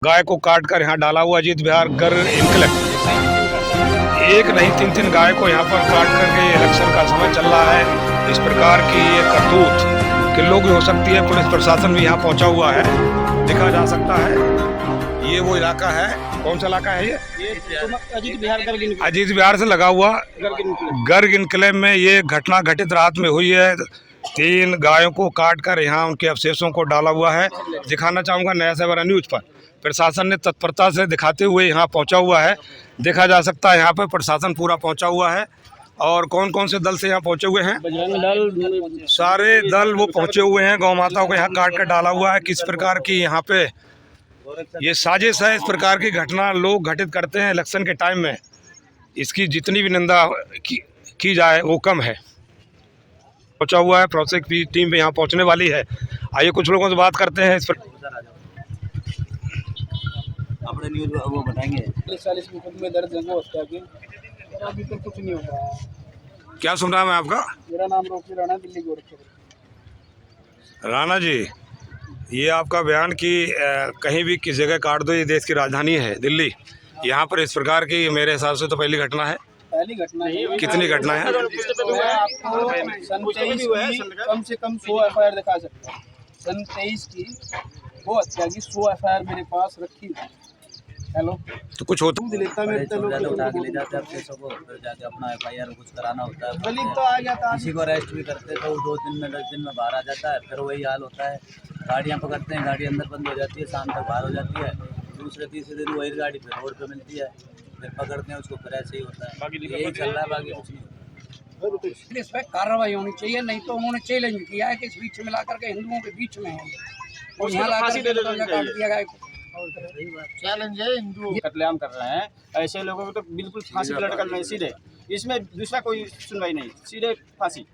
गाय को काट कर यहाँ डाला हुआ अजीत बिहार गर इनकलैब। एक नहीं तीन तीन गाय को यहाँ पर काट करके इलेक्शन का समय चल रहा है। इस प्रकार की ये करतूत किलों की हो सकती है। पुलिस प्रशासन भी यहाँ पहुँचा हुआ है, देखा जा सकता है। ये वो इलाका है, कौन सा इलाका है ये अजीत बिहार से लगा हुआ गर्ग इनकलैब में ये घटना घटित रात में हुई है। 3 गायों को काट कर यहाँ उनके अवशेषों को डाला हुआ है। दिखाना चाहूँगा नया सवेरा न्यूज़ पर प्रशासन ने तत्परता से दिखाते हुए यहाँ पहुँचा हुआ है। देखा जा सकता है यहाँ पर प्रशासन पूरा पहुँचा हुआ है। और कौन कौन से दल से यहाँ पहुँचे हुए हैं? बजरंग दल, सारे दल वो पहुँचे हुए हैं। गौ माताओं को यहाँ काट कर डाला हुआ है। किस प्रकार की यहाँ पे ये साजिश है, इस प्रकार की घटना लोग घटित करते हैं इलेक्शन के टाइम में। इसकी जितनी भी निंदा की जाए वो कम है। पहुँचा हुआ है, प्रोसेस की टीम भी यहाँ पहुँचने वाली है। आइए कुछ लोगों से बात करते हैं इस पर। अपने न्यूज़ वो बताएंगे। 40 मुकदमे दर्ज हैं हत्या के, अभी तक कुछ नहीं हो रहा है। क्या सुन रहा है मैं आपका? मेरा नाम रोकी राणा, दिल्ली गोरखपुर। राणा जी, ये आपका बयान कि कहीं भी किस जगह काट दो, ये देश की राजधानी है दिल्ली, यहाँ पर इस प्रकार की मेरे हिसाब से तो पहली घटना है। पहली घटना है। कितनी घटना है? आपको सन 23 की कम से कम 100 FIR दिखा सकता है। सन 23 की वो हत्या की 100 FIR मेरे पास रखी है। हेलो, तो कुछ होता दिलेता में उठा के ले जाते हैं अपने सबको, फिर जाके अपना FIR कुछ कराना होता है। गली तो आ गया था। किसी को अरेस्ट भी करते तो 2 दिन में 10 दिन में बाहर आ जाता है। फिर वही हाल होता है, गाड़ियाँ पकड़ते हैं, गाड़ी अंदर बंद हो जाती है, शाम तक बाहर हो जाती है। दूसरे तीसरे दिन वही गाड़ी फिर रोड पे मिलती है, फिर पकड़ते हैं उसको, फिर ऐसे ही होता है। यही चल रहा है, बाकी कुछ नहीं होता। इस पर कार्रवाई होनी चाहिए, नहीं तो उन्होंने चैलेंज किया है कि इस बीच में ला करके हिंदुओं के बीच में है और यहाँ ला करके काट दिया गया। चैलेंज है, हिंदू कत्लेआम कर रहे हैं, ऐसे लोगों को तो बिल्कुल फांसी पे लटकना है सीधे। इसमें दूसरा कोई सुनवाई नहीं, सीधे फांसी।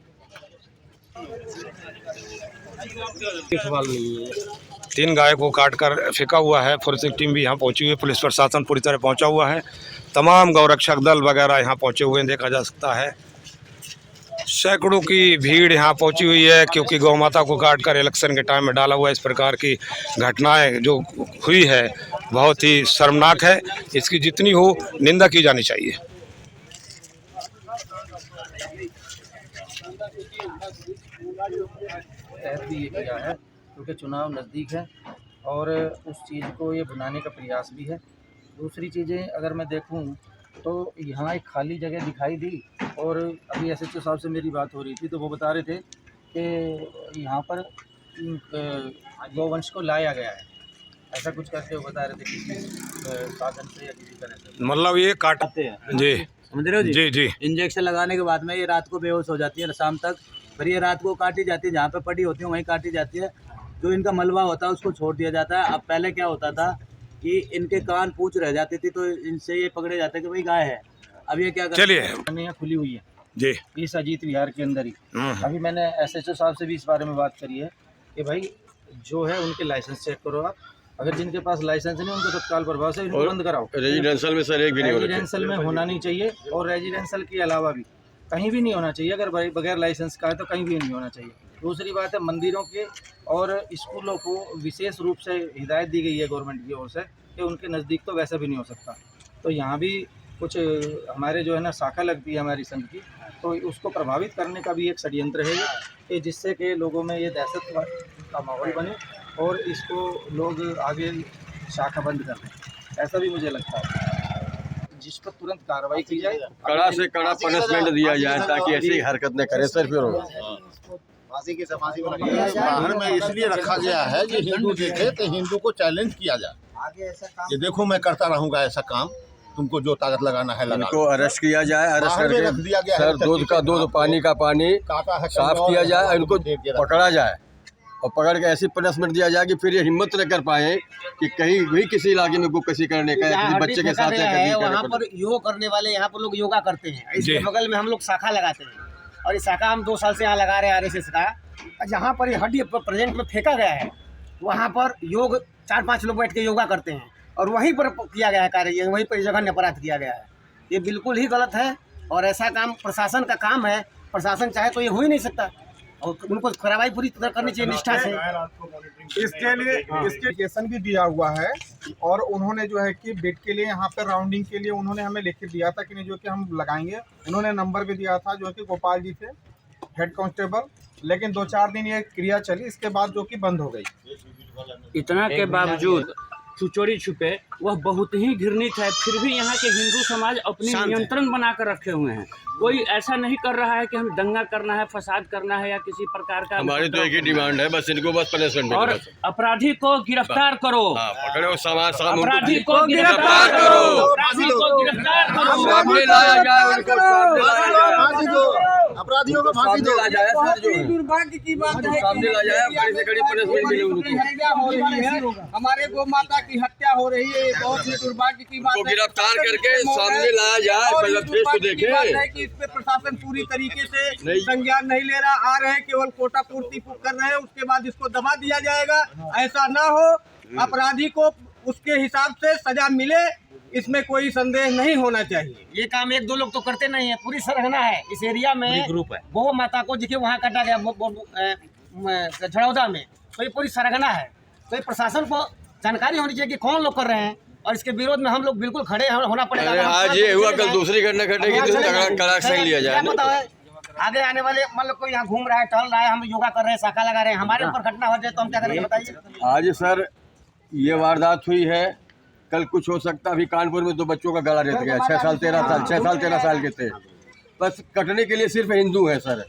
सवाल नहीं है। 3 गाय को काट कर फेंका हुआ है। फोरेंसिक टीम भी यहाँ पहुँची हुई है। पुलिस प्रशासन पूरी तरह पहुँचा हुआ है। तमाम गौरक्षक दल वगैरह यहाँ पहुँचे हुए हैं, देखा जा सकता है। सैकड़ों की भीड़ यहाँ पहुँची हुई है, क्योंकि गौ माता को काट कर इलेक्शन के टाइम में डाला हुआ है। इस प्रकार की घटनाएं जो हुई है बहुत ही शर्मनाक है। इसकी जितनी हो निंदा की जानी चाहिए। तहत भी ये किया है क्योंकि चुनाव नज़दीक है और उस चीज़ को ये बनाने का प्रयास भी है। दूसरी चीज़ें अगर मैं देखूं तो यहाँ एक खाली जगह दिखाई दी और अभी SHO साहब से मेरी बात हो रही थी तो वो बता रहे थे कि यहाँ पर गौवंश को लाया गया है, ऐसा कुछ करके वो बता रहे थे किसी साधन से या किसी तरह से। मतलब ये काटते हैं जी, समझ रहे हो जी जी। इंजेक्शन लगाने के बाद में ये रात को बेहोश हो जाती है, शाम तक फिर ये रात को काटी जाती है, जहाँ पे पड़ी होती है वहीं काटी जाती है। जो इनका मलबा होता है उसको छोड़ दिया जाता है। अब पहले क्या होता था कि इनके कान पूंछ रह जाती थी तो इनसे ये पकड़े जाते कि भाई गाय है। अब ये क्या चलिए यहाँ खुली हुई है जी, इस अजीत विहार के अंदर ही। अभी मैंने SHO साहब से भी इस बारे में बात करी है कि भाई जो है उनके लाइसेंस चेक करो आप, अगर जिनके पास लाइसेंस नहीं उनको तत्काल प्रभाव से इनको बंद कराओ। रेजिडेंशियल में सर एक भी नहीं होना चाहिए। रेजिडेंशियल में होना नहीं चाहिए और रेजिडेंशियल के अलावा भी कहीं भी नहीं होना चाहिए। अगर बगैर लाइसेंस का है तो कहीं भी नहीं होना चाहिए। दूसरी बात है, मंदिरों के और स्कूलों को विशेष रूप से हिदायत दी गई है गवर्नमेंट की ओर से कि उनके नज़दीक तो वैसा भी नहीं हो सकता। तो यहाँ भी कुछ हमारे जो है ना शाखा लगती है हमारी संघ की, तो उसको प्रभावित करने का भी एक षड्यंत्र है कि जिससे कि लोगों में ये दहशत का माहौल बने और इसको लोग आगे शाखा बंद कर दें, ऐसा भी मुझे लगता है। जिस पर तुरंत कार्रवाई की जाए, कड़ा से कड़ा पनिशमेंट दिया जाए ताकि ऐसी हरकत न करे सर। फिर बाहर में इसलिए रखा गया है कि हिंदू देखे तो हिंदू को चैलेंज किया जाए। ये देखो मैं करता रहूंगा ऐसा काम, तुमको जो ताकत लगाना है लगा। इनको अरेस्ट किया जाए, अरेस्ट बाहर में रख दिया करके गया है। सर दूध का दूध, पानी का पानी साफ किया जाए, इनको पकड़ा जाए और पकड़ के ऐसी पनिशमेंट दिया जाए कि फिर ये हिम्मत न कर पाए कि कहीं भी किसी इलाके में किसी करने का या किसी बच्चे के साथ वहाँ पर योग करने वाले यहाँ पर लोग योगा करते हैं। इसके बगल में हम लोग शाखा लगाते हैं और ये शाखा हम 2 साल से यहाँ लगा रहे हैं RSS का। जहाँ पर ये हड्डी प्रेजेंट में फेंका गया है वहाँ पर योग 4-5 लोग बैठ के योगा करते हैं और वहीं पर किया गया है कार्य, वहीं पर जघन्य अपराध किया गया है। ये बिल्कुल ही गलत है और ऐसा काम प्रशासन का काम है। प्रशासन चाहे तो ये हो ही नहीं सकता। और उनको कार्रवाई पूरी तरह करनी चाहिए निष्ठा से। इसके लिए एप्लीकेशन भी दिया हुआ है और उन्होंने जो है कि बेड के लिए यहाँ पे राउंडिंग के लिए उन्होंने हमें लिख दिया था कि नहीं जो कि हम लगाएंगे। उन्होंने नंबर भी दिया था जो कि गोपाल जी थे हेड कांस्टेबल, लेकिन 2-4 दिन ये क्रिया चली, इसके बाद जो कि बंद हो गई। इतना के बावजूद चोरी छुपे वह बहुत ही घृणित है, फिर भी यहाँ के हिंदू समाज अपनी नियंत्रण बना कर रखे हुए हैं। कोई ऐसा नहीं कर रहा है कि हम दंगा करना है, फसाद करना है या किसी प्रकार का। हमारी तो एक ही डिमांड है, बस इनको बस पनिशमेंट और मिले। अपराधी को गिरफ्तार करो, पकड़ो अपराधी को गिरफ्तार करो, अपराधी को गिरफ्तार करो, सामने लाया जाए उनको, फांसी दो, अपराधियों को फांसी दो। दुर्भाग्य की बात है सामने ला जाए, कड़ी से कड़ी पनिशमेंट मिले उनको। हत्या हो रही है, हमारे गौ माता की हत्या हो रही है, बहुत ही दुर्भाग्य की बात है। गिरफ्तार करके सामने लाया जाए, पहले फेस तो देखे। इस पे प्रशासन पूरी तरीके से संज्ञान नहीं ले रहा, आ रहे हैं केवल कोटा पूर्ति कर रहे हैं, उसके बाद इसको दबा दिया जाएगा। ऐसा ना हो, अपराधी को उसके हिसाब से सजा मिले, इसमें कोई संदेह नहीं होना चाहिए। ये काम 1-2 लोग तो करते नहीं है, पूरी सरगना है इस एरिया में। ग्रुप है गौ माता को देखिए वहाँ काटा गया झड़ौदा में, तो ये पूरी सरगना है। तो ये प्रशासन को जानकारी होनी चाहिए कि कौन लोग कर रहे हैं, और इसके विरोध में हम लोग बिल्कुल खड़े होना पड़ेगा। आज ये हुआ, कल दूसरी घटना घटेगी तो कड़ा एक्शन लिया जाए। आगे आने वाले मतलब कोई यहाँ घूम रहा है, टहल रहा है, हम योगा कर रहे हैं, शाखा लगा रहे हैं, हमारे ऊपर घटना हो जाए तो हम क्या करेंगे बताइए। आज सर ये वारदात हुई है, कल कुछ हो सकता। अभी कानपुर में 2 बच्चों का गला रेत गया, 6 साल 13 साल के थे। बस कटने के लिए सिर्फ हिंदू है सर,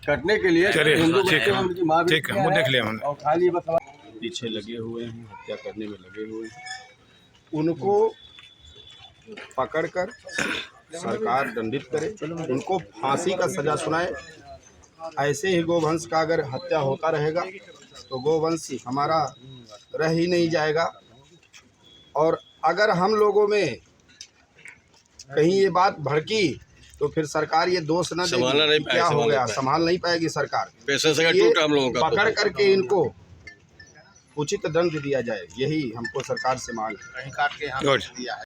कटने के लिए हिंदू बच्चे, उनकी माँ भी ठीक है, वो देख लिया हमने। और खाली बस पीछे लगे हुए हैं, हत्या करने में लगे हुए हैं। उनको पकड़कर सरकार दंडित करे, उनको फांसी का सजा सुनाए। ऐसे ही गोवंश का अगर हत्या होता रहेगा तो गोवंश हमारा रह ही नहीं जाएगा। और अगर हम लोगों में कहीं ये बात भड़की तो फिर सरकार ये दोष न देगी क्या हो गया, संभाल नहीं पाएगी सरकार। पकड़ करके इनको उचित दंड दिया जाए, यही हमको सरकार से मांग है। कहीं काट के यहाँ दिया है।